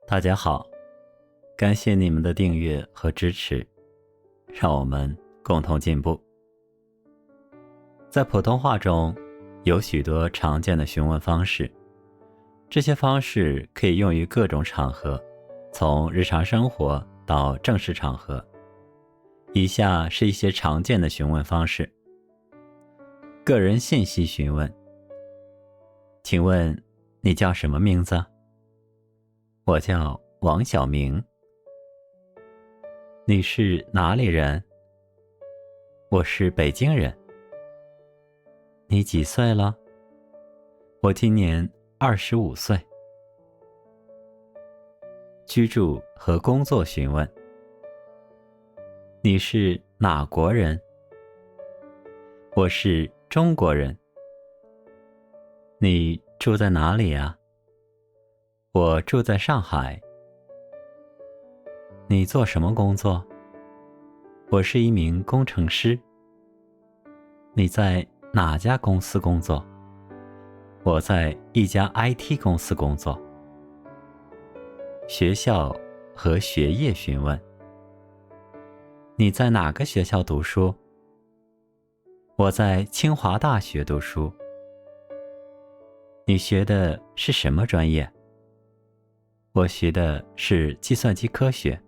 大家好，感谢你们的订阅和支持，让我们共同进步。在普通话中，有许多常见的询问方式，这些方式可以用于各种场合，从日常生活到正式场合。以下是一些常见的询问方式。个人信息询问：请问你叫什么名字？我叫王小明。你是哪里人？我是北京人。你几岁了？我今年25岁。居住和工作询问：你是哪国人？我是中国人。你住在哪里啊？我住在上海。你做什么工作？我是一名工程师。你在哪家公司工作？我在一家 IT 公司工作。学校和学业询问：你在哪个学校读书？我在清华大学读书。你学的是什么专业？我学的是计算机科学。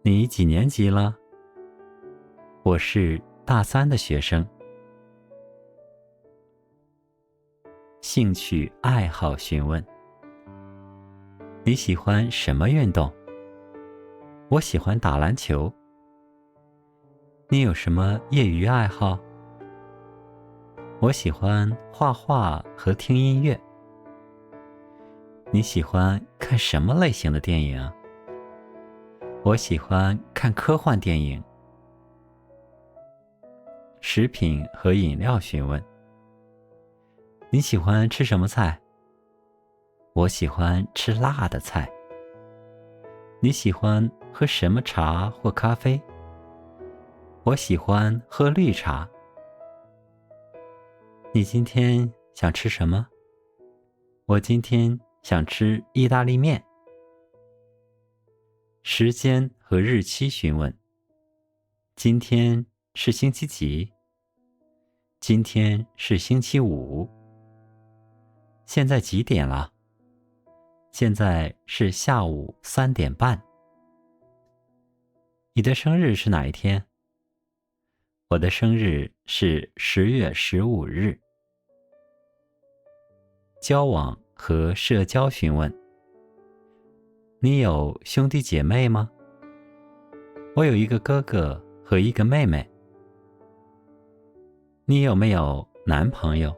你几年级了？我是大3的学生。兴趣爱好询问：你喜欢什么运动？我喜欢打篮球。你有什么业余爱好？我喜欢画画和听音乐。你喜欢看什么类型的电影啊？我喜欢看科幻电影。食品和饮料询问：你喜欢吃什么菜？我喜欢吃辣的菜。你喜欢喝什么茶或咖啡？我喜欢喝绿茶。你今天想吃什么？我今天想吃意大利面。时间和日期询问：今天是星期几？今天是星期五。现在几点了？现在是下午3点半。你的生日是哪一天？我的生日是10月15日。交往和社交询问：你有兄弟姐妹吗？我有一个哥哥和一个妹妹。你有没有男朋友？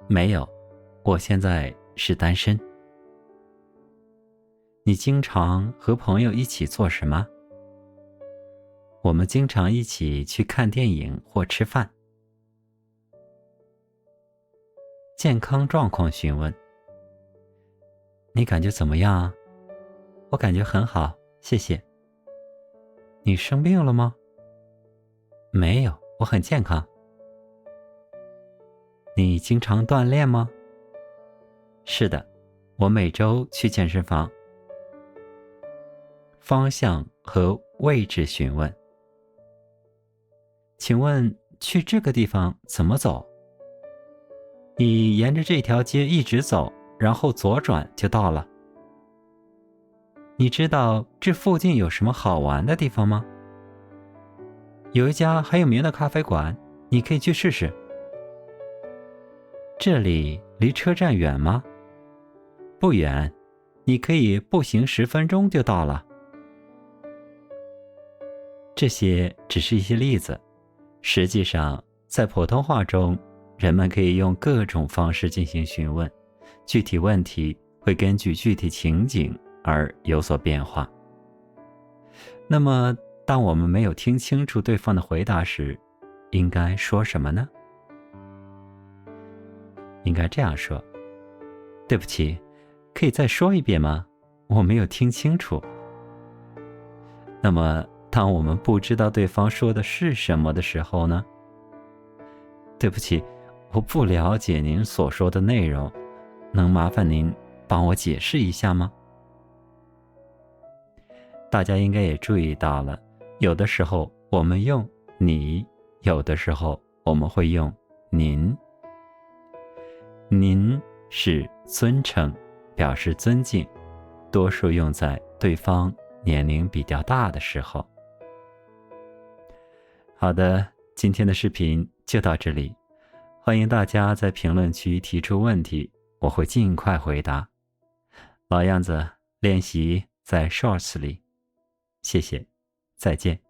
没有，我现在是单身。你经常和朋友一起做什么？我们经常一起去看电影或吃饭。健康状况询问：你感觉怎么样啊？我感觉很好，谢谢。你生病了吗？没有，我很健康。你经常锻炼吗？是的，我每周去健身房。方向和位置询问：请问去这个地方怎么走？你沿着这条街一直走，然后左转就到了。你知道这附近有什么好玩的地方吗？有一家很有名的咖啡馆，你可以去试试。这里离车站远吗？不远，你可以步行10分钟就到了。这些只是一些例子，实际上在普通话中，人们可以用各种方式进行询问，具体问题会根据具体情景而有所变化。那么当我们没有听清楚对方的回答时，应该说什么呢？应该这样说：对不起，可以再说一遍吗？我没有听清楚。那么当我们不知道对方说的是什么的时候呢？对不起，我不了解您所说的内容，能麻烦您帮我解释一下吗？大家应该也注意到了，有的时候我们用你，有的时候我们会用您。您是尊称，表示尊敬，多数用在对方年龄比较大的时候。好的，今天的视频就到这里，欢迎大家在评论区提出问题，我会尽快回答。老样子，练习在 Shorts 里。谢谢，再见。